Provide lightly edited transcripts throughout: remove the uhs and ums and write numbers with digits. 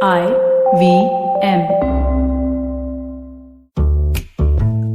IVM.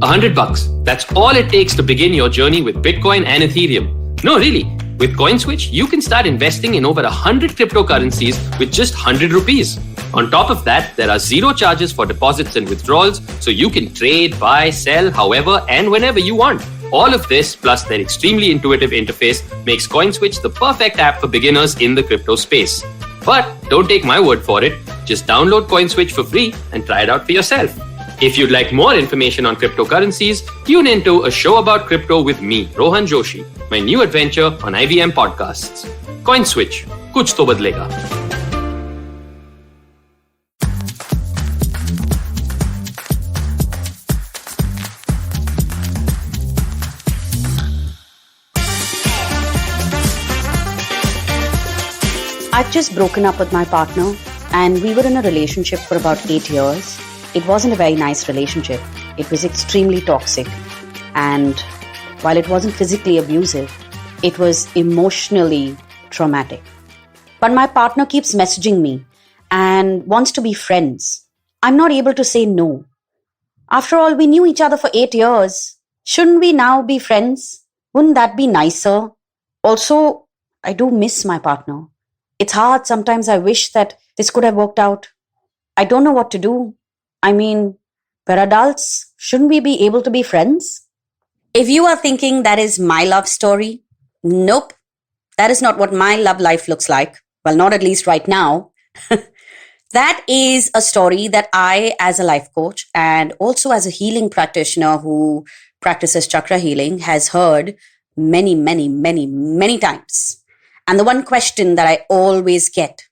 $100. That's all it takes to begin your journey with Bitcoin and Ethereum. No, really. With CoinSwitch, you can start investing in over 100 cryptocurrencies with just 100 rupees. On top of that, there are zero charges for deposits and withdrawals, so you can trade, buy, sell, however and whenever you want. All of this, plus their extremely intuitive interface, makes CoinSwitch the perfect app for beginners in the crypto space. But don't take my word for it. Just download CoinSwitch for free and try it out for yourself. If you'd like more information on cryptocurrencies, tune into A Show About Crypto with me, Rohan Joshi, my new adventure on IVM Podcasts. CoinSwitch, kuch to badlega. I'd just broken up with my partner and we were in a relationship for about 8 years. It wasn't a very nice relationship. It was extremely toxic. And while it wasn't physically abusive, it was emotionally traumatic. But my partner keeps messaging me and wants to be friends. I'm not able to say no. After all, we knew each other for 8 years. Shouldn't we now be friends? Wouldn't that be nicer? Also, I do miss my partner. It's hard. Sometimes I wish that this could have worked out. I don't know what to do. I mean, we're adults. Shouldn't we be able to be friends? If you are thinking that is my love story, nope. That is not what my love life looks like. Well, not at least right now. That is a story that I, as a life coach and also as a healing practitioner who practices chakra healing, has heard many, many, many, many times. And the one question that I always get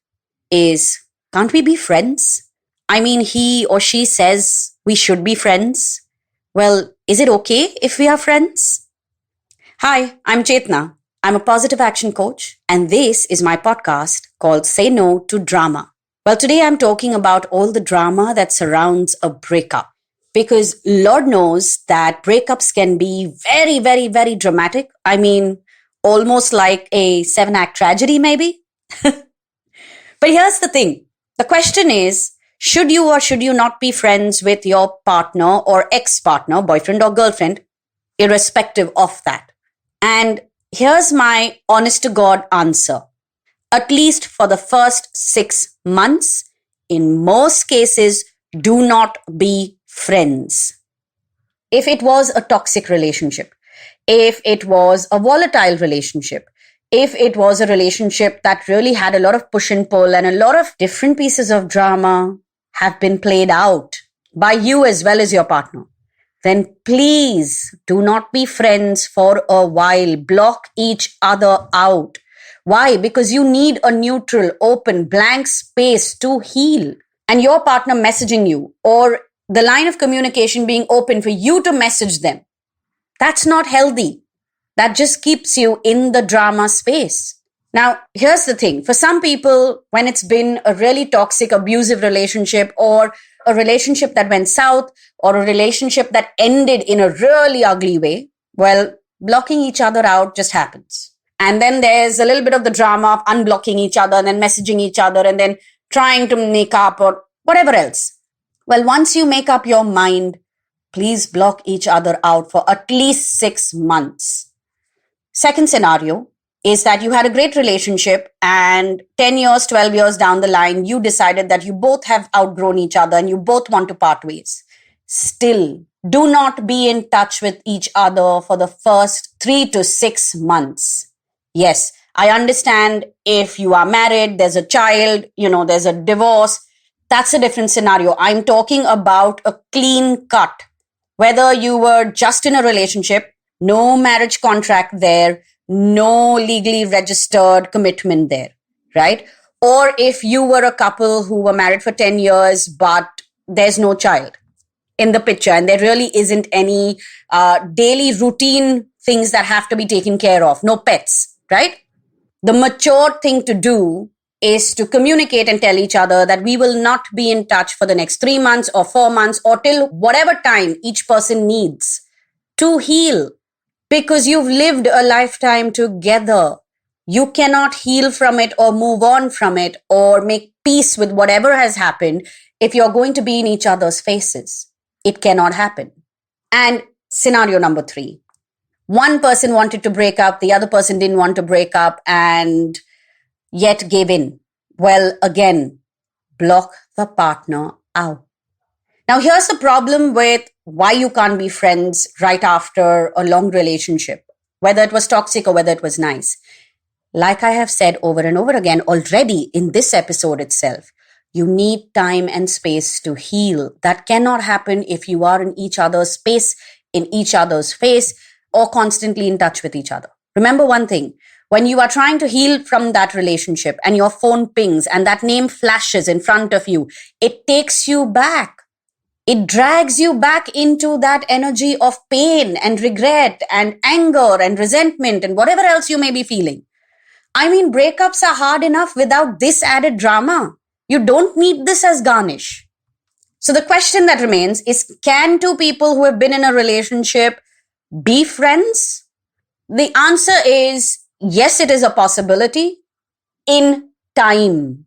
is, can't we be friends? I mean, he or she says we should be friends. Well, is it okay if we are friends? Hi, I'm Chetna. I'm a positive action coach, and this is my podcast called Say No to Drama. Well, today I'm talking about all the drama that surrounds a breakup, because Lord knows that breakups can be very, very, very dramatic. I mean, almost like a 7-act tragedy, maybe. But here's the thing. The question is, should you or should you not be friends with your partner or ex-partner, boyfriend or girlfriend, irrespective of that? And here's my honest to God answer. At least for the first 6 months, in most cases, do not be friends. If it was a toxic relationship, if it was a volatile relationship, if it was a relationship that really had a lot of push and pull and a lot of different pieces of drama have been played out by you as well as your partner, then please do not be friends for a while. Block each other out. Why? Because you need a neutral, open, blank space to heal. And your partner messaging you or the line of communication being open for you to message them, that's not healthy. That just keeps you in the drama space. Now, here's the thing. For some people, when it's been a really toxic, abusive relationship or a relationship that went south or a relationship that ended in a really ugly way, well, blocking each other out just happens. And then there's a little bit of the drama of unblocking each other and then messaging each other and then trying to make up or whatever else. Well, once you make up your mind, please block each other out for at least 6 months. Second scenario is that you had a great relationship and 10 years, 12 years down the line, you decided that you both have outgrown each other and you both want to part ways. Still, do not be in touch with each other for the first 3 to 6 months. Yes, I understand if you are married, there's a child, there's a divorce. That's a different scenario. I'm talking about a clean cut. Whether you were just in a relationship, no marriage contract there, no legally registered commitment there, right? Or if you were a couple who were married for 10 years, but there's no child in the picture and there really isn't any daily routine things that have to be taken care of, no pets, right? The mature thing to do is to communicate and tell each other that we will not be in touch for the next 3 months or 4 months or till whatever time each person needs to heal, because you've lived a lifetime together. You cannot heal from it or move on from it or make peace with whatever has happened if you're going to be in each other's faces. It cannot happen. And scenario number 3. One person wanted to break up, the other person didn't want to break up and yet gave in. Well, again, block the partner out. Now, here's the problem with why you can't be friends right after a long relationship, whether it was toxic or whether it was nice. Like I have said over and over again already in this episode itself, you need time and space to heal. That cannot happen if you are in each other's space, in each other's face, or constantly in touch with each other. Remember one thing, when you are trying to heal from that relationship and your phone pings and that name flashes in front of you, it takes you back. It drags you back into that energy of pain and regret and anger and resentment and whatever else you may be feeling. I mean, breakups are hard enough without this added drama. You don't need this as garnish. So the question that remains is, can two people who have been in a relationship be friends? The answer is yes, it is a possibility in time.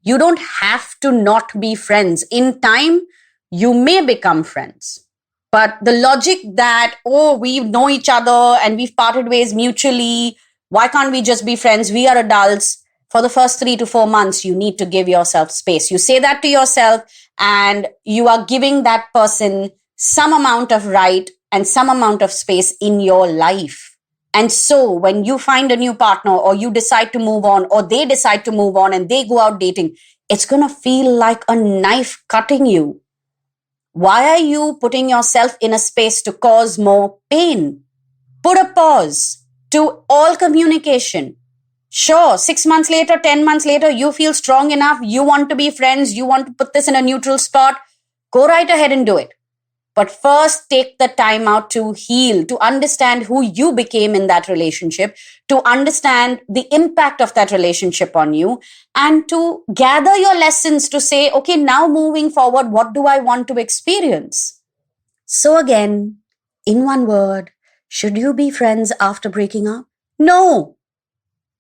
You don't have to not be friends. In time, you may become friends. But the logic that, we know each other and we've parted ways mutually, why can't we just be friends? We are adults. For the first 3 to 4 months, you need to give yourself space. You say that to yourself and you are giving that person some amount of right and some amount of space in your life. And so when you find a new partner or you decide to move on or they decide to move on and they go out dating, it's going to feel like a knife cutting you. Why are you putting yourself in a space to cause more pain? Put a pause to all communication. Sure, 6 months later, 10 months later, you feel strong enough, you want to be friends, you want to put this in a neutral spot, go right ahead and do it. But first, take the time out to heal, to understand who you became in that relationship, to understand the impact of that relationship on you, and to gather your lessons to say, okay, now moving forward, what do I want to experience? So again, in one word, should you be friends after breaking up? No.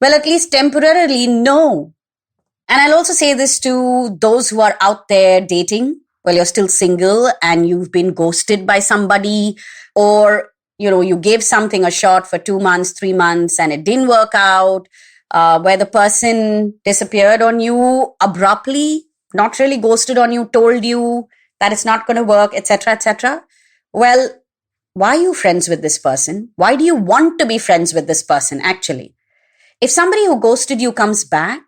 Well, at least temporarily, no. And I'll also say this to those who are out there dating. Well, you're still single and you've been ghosted by somebody, or, you gave something a shot for 2 months, 3 months, and it didn't work out, where the person disappeared on you abruptly, not really ghosted on you, told you that it's not going to work, etc., etc. Well, why are you friends with this person? Why do you want to be friends with this person, actually? If somebody who ghosted you comes back,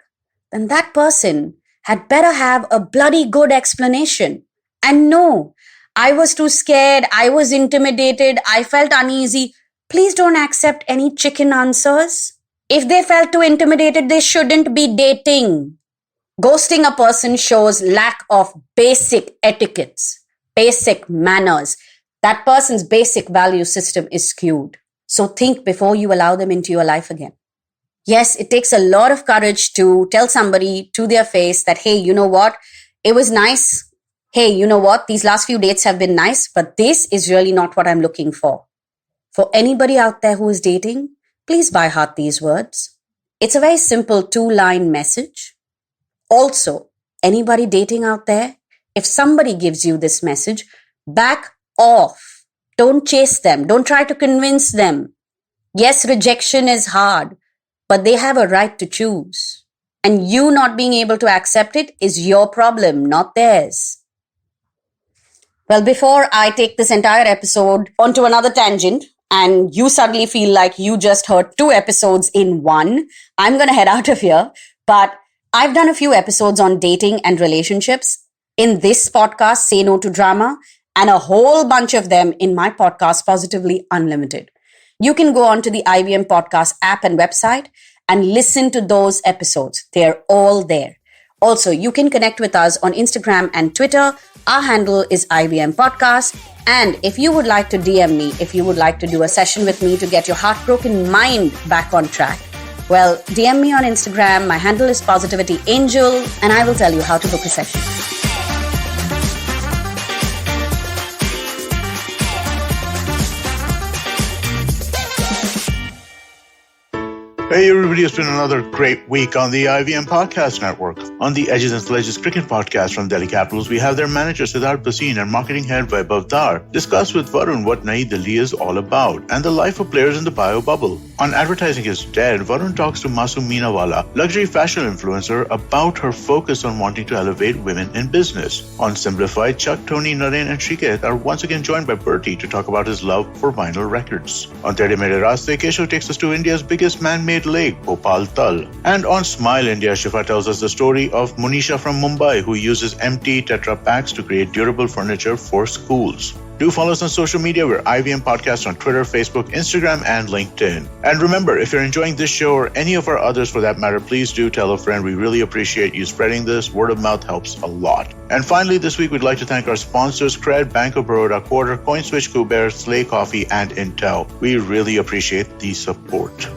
then that person had better have a bloody good explanation. And no, I was too scared, I was intimidated, I felt uneasy. Please don't accept any chicken answers. If they felt too intimidated, they shouldn't be dating. Ghosting a person shows lack of basic etiquettes, basic manners. That person's basic value system is skewed. So think before you allow them into your life again. Yes, it takes a lot of courage to tell somebody to their face that, hey, you know what? It was nice. Hey, you know what? These last few dates have been nice, but this is really not what I'm looking for. For anybody out there who is dating, please by heart these words. It's a very simple 2-line message. Also, anybody dating out there, if somebody gives you this message, back off. Don't chase them. Don't try to convince them. Yes, rejection is hard, but they have a right to choose. And you not being able to accept it is your problem, not theirs. Well, before I take this entire episode onto another tangent and you suddenly feel like you just heard 2 episodes in one, I'm going to head out of here. But I've done a few episodes on dating and relationships in this podcast, Say No to Drama, and a whole bunch of them in my podcast, Positively Unlimited. You can go on to the IVM Podcast app and website and listen to those episodes. They're all there. Also, you can connect with us on Instagram and Twitter. Our handle is IVM Podcast. And if you would like to DM me, if you would like to do a session with me to get your heartbroken mind back on track, well, DM me on Instagram. My handle is Positivity Angel, and I will tell you how to book a session. Hey everybody, it's been another great week on the IVM Podcast Network. On the Edges and Sledges Cricket Podcast from Delhi Capitals, we have their manager Siddharth Bhasin and marketing head Vaibhav Dar discuss with Varun what Nayi Delhi is all about and the life of players in the bio bubble. On Advertising is Dead, Varun talks to Masoom Meenawala, luxury fashion influencer, about her focus on wanting to elevate women in business. On Simplified, Chuck, Tony, Naren and Shriketh are once again joined by Bertie to talk about his love for vinyl records. On Tere Mere Raaste, Keshav takes us to India's biggest man-made lake, Bhopal Tal. And on Smile India, Shifa tells us the story of Monisha from Mumbai, who uses empty Tetra packs to create durable furniture for schools. Do follow us on social media. We're IVM Podcast on Twitter, Facebook, Instagram, and LinkedIn. And remember, if you're enjoying this show or any of our others for that matter, please do tell a friend. We really appreciate you spreading this. Word of mouth helps a lot. And finally, this week, we'd like to thank our sponsors, Cred, Bank of Baroda, Quarter, CoinSwitch, Kuber, Slay Coffee, and Intel. We really appreciate the support.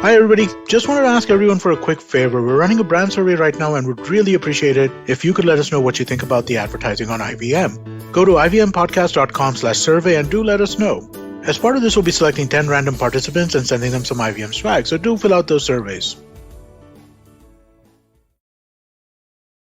Hi everybody, just wanted to ask everyone for a quick favor. We're running a brand survey right now and would really appreciate it if you could let us know what you think about the advertising on IVM. Go to ivmpodcast.com/survey and do let us know. As part of this, we'll be selecting 10 random participants and sending them some IVM swag, so do fill out those surveys.